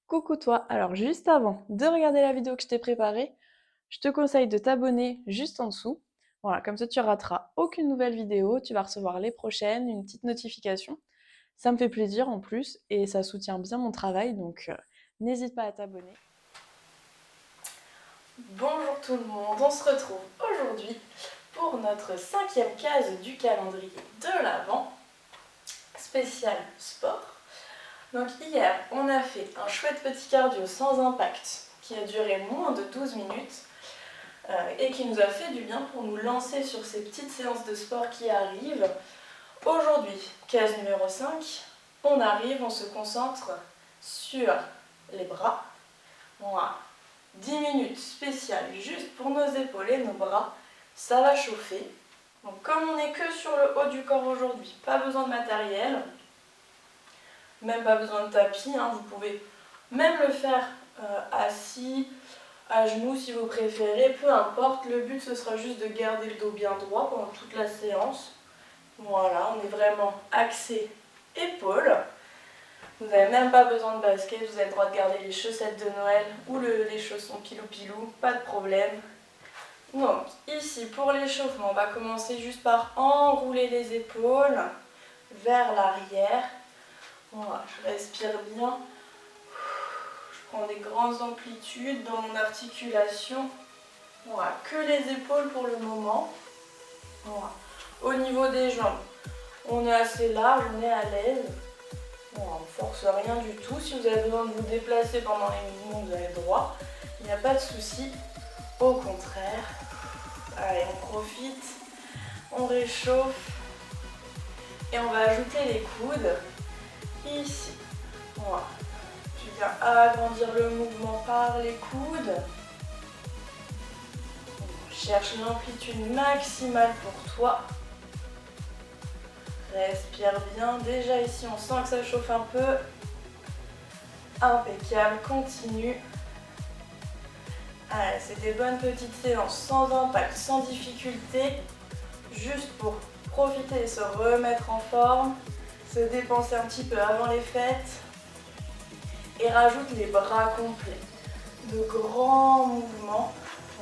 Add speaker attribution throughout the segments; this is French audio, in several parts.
Speaker 1: Coucou toi, alors juste avant de regarder la vidéo que je t'ai préparée, je te conseille de t'abonner juste en dessous. Voilà, comme ça tu rateras aucune nouvelle vidéo, tu vas recevoir les prochaines, une petite notification. Ça me fait plaisir en plus et ça soutient bien mon travail, donc n'hésite pas à t'abonner. Bonjour tout le monde, on se retrouve aujourd'hui pour notre 5e case du calendrier de l'Avent, spécial sport. Donc hier, on a fait un chouette petit cardio sans impact qui a duré moins de 12 minutes et qui nous a fait du bien pour nous lancer sur ces petites séances de sport qui arrivent. Aujourd'hui, case numéro 5, on arrive, on se concentre sur les bras. On a 10 minutes spéciales juste pour nos épaules et nos bras, ça va chauffer. Donc comme on n'est que sur le haut du corps aujourd'hui, pas besoin de matériel, même pas besoin de tapis, hein, vous pouvez même le faire assis, à genoux si vous préférez, peu importe, le but ce sera juste de garder le dos bien droit pendant toute la séance. Voilà, on est vraiment axé épaules. Vous n'avez même pas besoin de basket, vous avez le droit de garder les chaussettes de Noël ou les chaussons pilou-pilou, pas de problème. Donc ici pour l'échauffement, on va commencer juste par enrouler les épaules vers l'arrière. Voilà, je respire bien. Je prends des grandes amplitudes dans mon articulation. Voilà, que les épaules pour le moment. Voilà. Au niveau des jambes, on est assez large, on est à l'aise. Voilà, on ne force rien du tout. Si vous avez besoin de vous déplacer pendant les mouvements, vous avez le droit. Il n'y a pas de souci. Au contraire. Allez, on profite. On réchauffe. Et on va ajouter les coudes. Ici. Voilà. Tu viens agrandir le mouvement par les coudes. Cherche l'amplitude maximale pour toi. Respire bien. Déjà ici, on sent que ça chauffe un peu. Impeccable. Continue. Allez, c'est des bonnes petites séances sans impact, sans difficulté. Juste pour profiter et se remettre en forme. Se dépenser un petit peu avant les fêtes. Et rajoute les bras complets. De grands mouvements.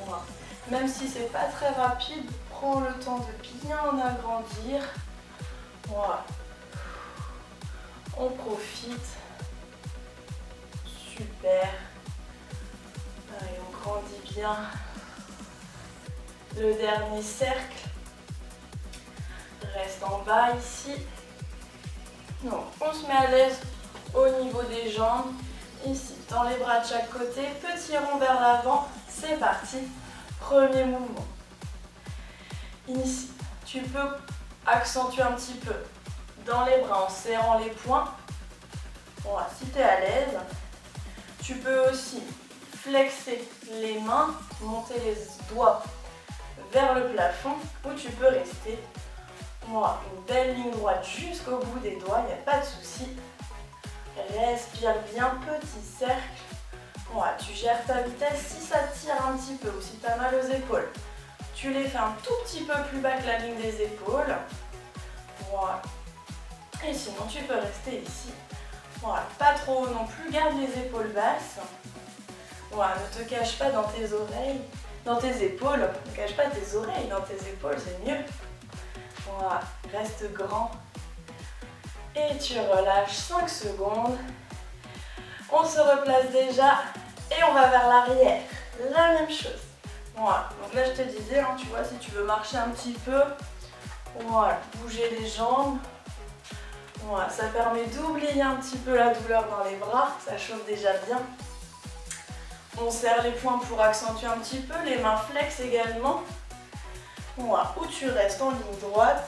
Speaker 1: Voilà. Même si c'est pas très rapide, prends le temps de bien agrandir. Voilà. On profite. Super. Allez, on grandit bien. Le dernier cercle. Reste en bas ici. Donc, on se met à l'aise au niveau des jambes. Ici, dans les bras de chaque côté. Petit rond vers l'avant. C'est parti. Premier mouvement. Ici, tu peux accentuer un petit peu dans les bras en serrant les poings. Voilà, si tu es à l'aise. Tu peux aussi flexer les mains, monter les doigts vers le plafond ou tu peux rester. Voilà, une belle ligne droite jusqu'au bout des doigts, il n'y a pas de souci. Respire bien, petit cercle. Voilà, tu gères ta vitesse si ça tire un petit peu ou si tu as mal aux épaules. Tu les fais un tout petit peu plus bas que la ligne des épaules. Voilà. Et sinon, tu peux rester ici. Voilà, pas trop haut non plus, garde les épaules basses. Voilà, ne te cache pas dans tes oreilles, dans tes épaules. Ne cache pas tes oreilles dans tes épaules, c'est mieux. Voilà, reste grand. Et tu relâches 5 secondes. On se replace déjà et on va vers l'arrière. La même chose. Voilà, donc là je te disais, hein, tu vois, si tu veux marcher un petit peu, voilà, bouger les jambes. Voilà, ça permet d'oublier un petit peu la douleur dans les bras, ça chauffe déjà bien. On serre les poings pour accentuer un petit peu, les mains flex également. Voilà, où tu restes en ligne droite,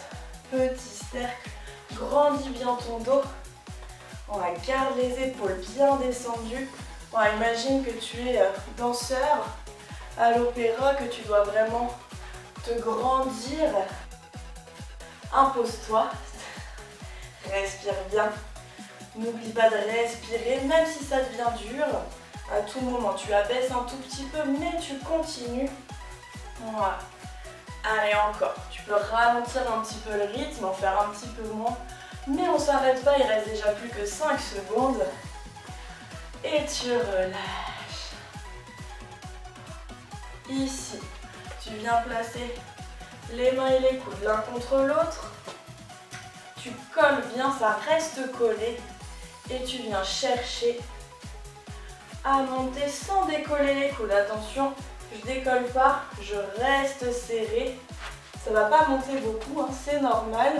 Speaker 1: petit cercle, grandis bien ton dos. Voilà, garde les épaules bien descendues. Voilà, imagine que tu es danseur à l'opéra, que tu dois vraiment te grandir. Impose-toi. Respire bien. N'oublie pas de respirer, même si ça devient dur. À tout moment, tu abaisses un tout petit peu, mais tu continues. Voilà. Allez, encore. Tu peux ralentir un petit peu le rythme, en faire un petit peu moins. Mais on ne s'arrête pas, il reste déjà plus que 5 secondes. Et tu relâches. Ici, tu viens placer les mains et les coudes l'un contre l'autre. Tu colles bien, ça reste collé. Et tu viens chercher à monter sans décoller les coudes. Attention, je décolle pas, je reste serré. Ça va pas monter beaucoup, hein, c'est normal.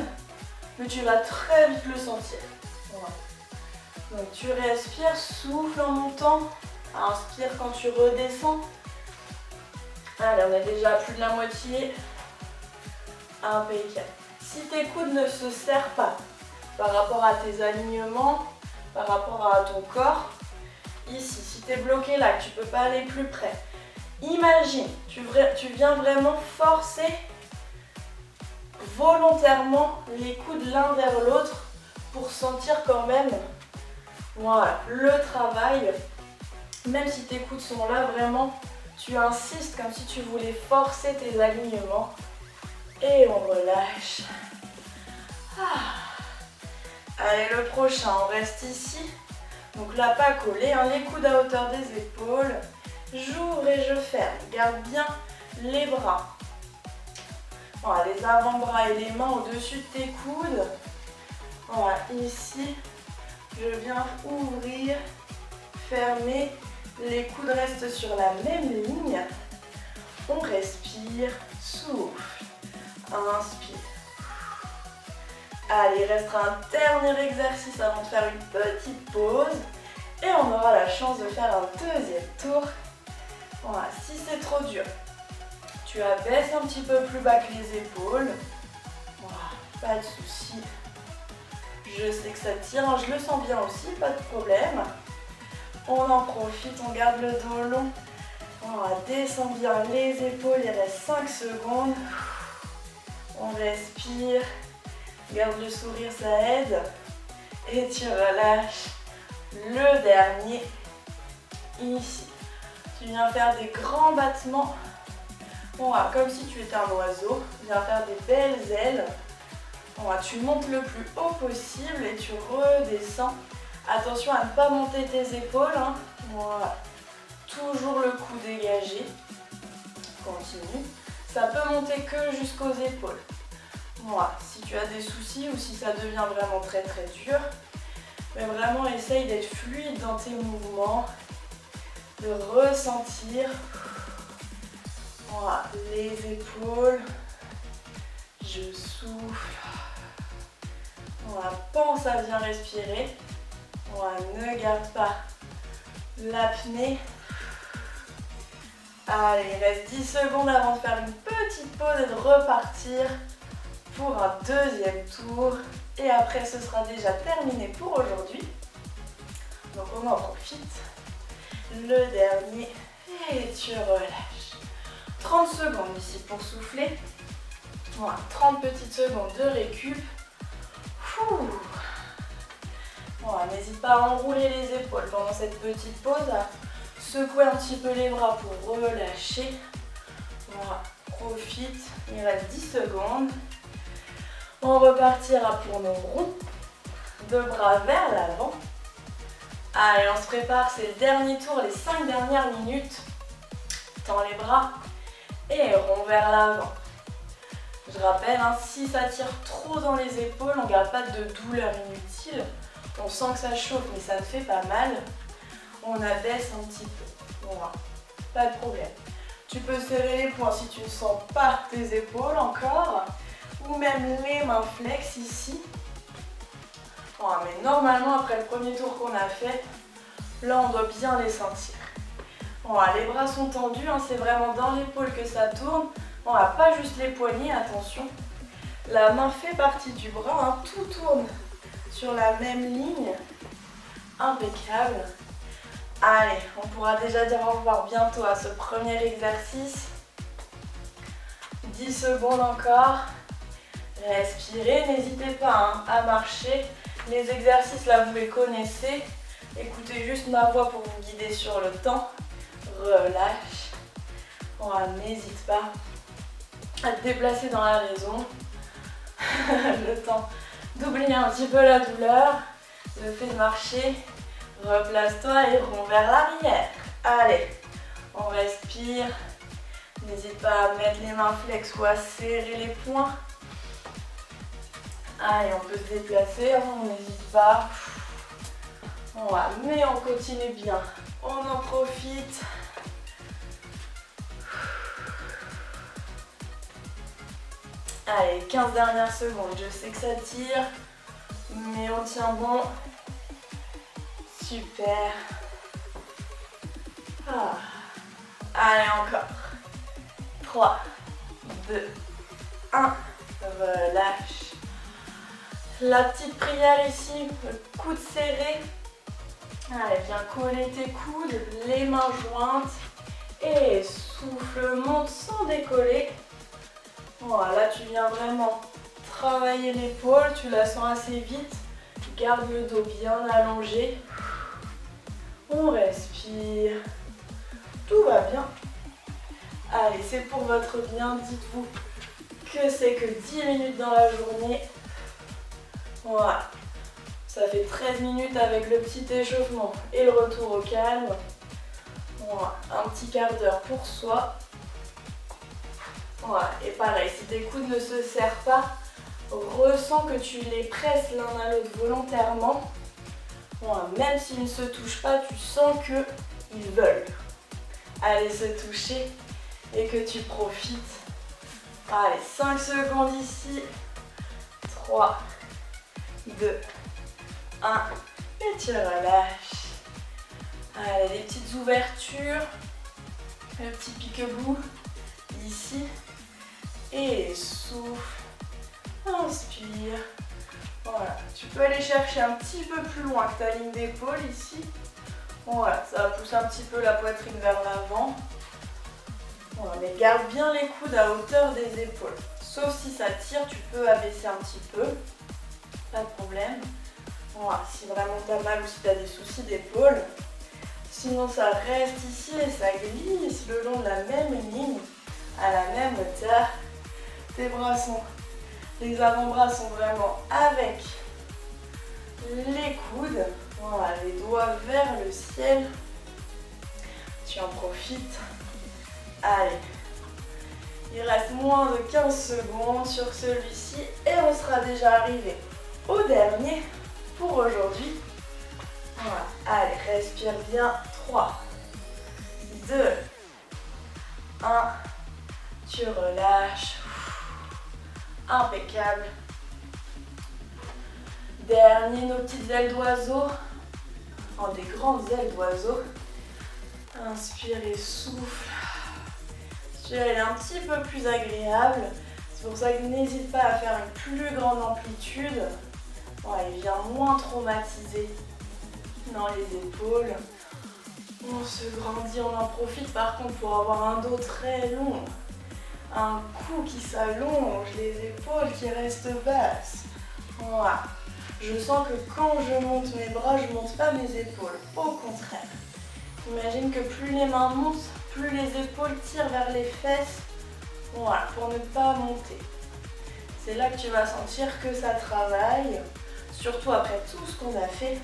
Speaker 1: Mais tu vas très vite le sentir. Voilà. Donc tu respires, souffle en montant. Inspire quand tu redescends. Allez, on est déjà à plus de la moitié. Impeccable. Si tes coudes ne se serrent pas par rapport à tes alignements, par rapport à ton corps, ici, si tu es bloqué là, que tu ne peux pas aller plus près, imagine, tu viens vraiment forcer volontairement les coudes l'un vers l'autre pour sentir quand même, voilà, le travail. Même si tes coudes sont là, vraiment, tu insistes comme si tu voulais forcer tes alignements. Et on relâche. Allez, le prochain, on reste ici. Donc là, pas collé, hein, les coudes à hauteur des épaules. J'ouvre et je ferme. Garde bien les bras. Voilà, les avant-bras et les mains au-dessus de tes coudes. Voilà, ici, je viens ouvrir, fermer. Les coudes restent sur la même ligne. On respire, souffle, inspire. Allez, il restera un dernier exercice avant de faire une petite pause. Et on aura la chance de faire un deuxième tour. Voilà, si c'est trop dur, tu abaisses un petit peu plus bas que les épaules. Voilà, pas de souci. Je sais que ça tire, hein, je le sens bien aussi, pas de problème. On en profite, on garde le dos long. On descend bien les épaules, il reste 5 secondes. On respire. Garde le sourire, ça aide. Et tu relâches. Le dernier, ici. Tu viens faire des grands battements. Voilà, comme si tu étais un oiseau. Tu viens faire des belles ailes. Voilà, tu montes le plus haut possible et tu redescends. Attention à ne pas monter tes épaules. Hein. Voilà. Toujours le cou dégagé. Continue. Ça peut monter que jusqu'aux épaules. Voilà. Si tu as des soucis ou si ça devient vraiment très très dur, mais vraiment essaye d'être fluide dans tes mouvements, de ressentir. Voilà, les épaules. Je souffle. Voilà, pense à bien respirer. Voilà, ne garde pas l'apnée. Allez, il reste 10 secondes avant de faire une petite pause et de repartir pour un deuxième tour. Et après, ce sera déjà terminé pour aujourd'hui. Donc on en profite. Le dernier. Et tu relâches. 30 secondes ici pour souffler. Voilà, 30 petites secondes de récup. Voilà, n'hésite pas à enrouler les épaules pendant cette petite pause, à secouer un petit peu les bras pour relâcher. Voilà, profite, il reste 10 secondes. On repartira pour nos ronds, deux bras vers l'avant. Allez, on se prépare, c'est le dernier tour, les 5 dernières minutes. Tends les bras et rond vers l'avant. Je rappelle, hein, si ça tire trop dans les épaules, on ne garde pas de douleur inutile. On sent que ça chauffe, mais ça ne fait pas mal. On abaisse un petit peu. Voilà, pas de problème. Tu peux serrer les poings si tu ne sens pas tes épaules encore. Ou même les mains flex ici. Voilà, mais normalement, après le premier tour qu'on a fait, là, on doit bien les sentir. Voilà, les bras sont tendus, hein, c'est vraiment dans l'épaule que ça tourne. Voilà, pas juste les poignets, attention. La main fait partie du bras, hein, tout tourne sur la même ligne. Impeccable. Allez, on pourra déjà dire au revoir bientôt à ce premier exercice. 10 secondes encore. Respirez, n'hésitez pas hein, à marcher. Les exercices là, vous les connaissez. Écoutez juste ma voix pour vous guider sur le temps. Relâche. Voilà, n'hésite pas à te déplacer dans la maison. Le temps d'oublier un petit peu la douleur. Le fait de marcher. Replace-toi et rond vers l'arrière. Allez, on respire. N'hésite pas à mettre les mains flex ou à serrer les poings. Allez, on peut se déplacer, on n'hésite pas. Voilà, mais on continue bien. On en profite. Allez, 15 dernières secondes. Je sais que ça tire, mais on tient bon. Super. Ah. Allez, encore. 3, 2, 1. Relâche. La petite prière ici, le coude serré. Allez, viens coller tes coudes, les mains jointes. Et souffle, monte sans décoller. Voilà, tu viens vraiment travailler l'épaule, tu la sens assez vite. Garde le dos bien allongé. On respire. Tout va bien. Allez, c'est pour votre bien. Dites-vous que c'est que 10 minutes dans la journée. Voilà. Ça fait 13 minutes avec le petit échauffement et le retour au calme. Voilà. Un petit quart d'heure pour soi. Voilà. Et pareil, si tes coudes ne se serrent pas, ressens que tu les presses l'un à l'autre volontairement. Voilà. Même s'ils ne se touchent pas, tu sens qu'ils veulent aller se toucher et que tu profites. Allez, 5 secondes ici. 3, 2, 1. Et tu relâches. Allez, les petites ouvertures. Le petit pique-bout ici. Et souffle. Inspire. Voilà. Tu peux aller chercher un petit peu plus loin que ta ligne d'épaule ici. Voilà, ça va pousser un petit peu la poitrine vers l'avant. Voilà, mais garde bien les coudes à hauteur des épaules. Sauf si ça tire, tu peux abaisser un petit peu. Pas de problème. Voilà, si vraiment tu as mal ou si tu as des soucis d'épaule. Sinon, ça reste ici et ça glisse le long de la même ligne, à la même hauteur. Tes bras sont, les avant-bras sont vraiment avec les coudes. Voilà, les doigts vers le ciel. Tu en profites. Allez, il reste moins de 15 secondes sur celui-ci et on sera déjà arrivé au dernier pour aujourd'hui. Voilà, allez, respire bien. 3, 2, 1. Tu relâches. Impeccable. Dernier, nos petites ailes d'oiseau. En des grandes ailes d'oiseau. Inspire et souffle. Elle est un petit peu plus agréable. C'est pour ça que n'hésite pas à faire une plus grande amplitude. Voilà, il vient moins traumatiser dans les épaules. On se grandit, on en profite par contre pour avoir un dos très long. Un cou qui s'allonge, les épaules qui restent basses. Voilà. Je sens que quand je monte mes bras, je ne monte pas mes épaules. Au contraire. Imagine que plus les mains montent, plus les épaules tirent vers les fesses. Voilà, pour ne pas monter. C'est là que tu vas sentir que ça travaille. Surtout après tout ce qu'on a fait.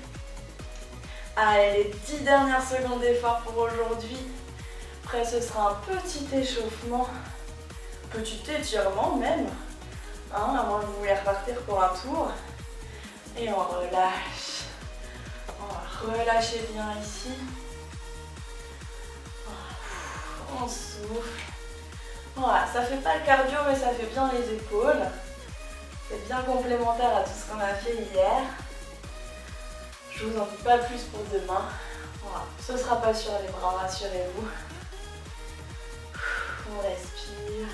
Speaker 1: Allez, les 10 dernières secondes d'effort pour aujourd'hui. Après, ce sera un petit échauffement. Petit étirement même. Hein, à moins que vous voulez repartir pour un tour. Et on relâche. On va relâcher bien ici. On souffle. Voilà, ça fait pas le cardio mais ça fait bien les épaules. C'est bien complémentaire à tout ce qu'on a fait hier. Je vous en dis pas plus pour demain. Voilà, ce sera pas sur les bras, rassurez-vous. On respire.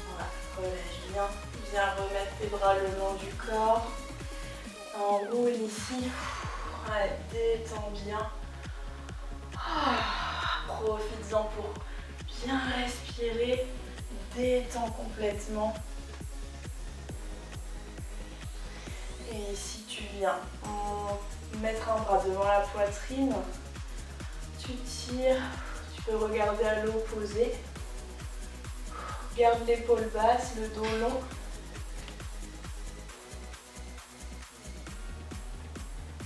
Speaker 1: Voilà, relâche bien. Viens remettre tes bras le long du corps. On roule ici. Allez, détends bien. Profites-en pour bien respirer. Détends complètement. Et ici, tu viens mettre un bras devant la poitrine. Tu tires. Tu peux regarder à l'opposé. Garde l'épaule basse, le dos long.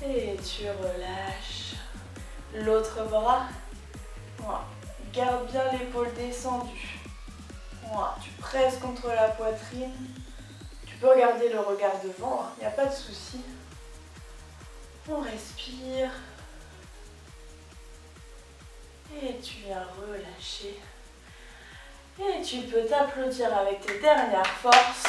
Speaker 1: Et tu relâches. L'autre bras. Voilà. Garde bien l'épaule descendue. Voilà. Tu presses contre la poitrine. Tu peux regarder le regard devant, il n'y a pas de souci. On respire. Et tu viens relâcher. Et tu peux t'applaudir avec tes dernières forces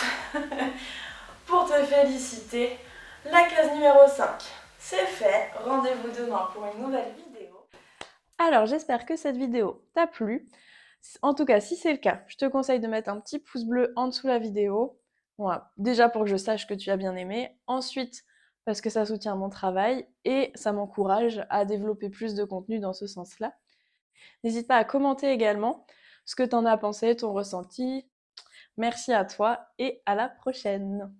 Speaker 1: pour te féliciter. La case numéro 5, c'est fait. Rendez-vous demain pour une nouvelle vidéo. Alors, j'espère que cette vidéo t'a plu. En tout cas, si c'est le cas, je te conseille de mettre un petit pouce bleu en dessous de la vidéo. Voilà. Déjà pour que je sache que tu as bien aimé. Ensuite, parce que ça soutient mon travail et ça m'encourage à développer plus de contenu dans ce sens-là. N'hésite pas à commenter également ce que tu en as pensé, ton ressenti. Merci à toi et à la prochaine.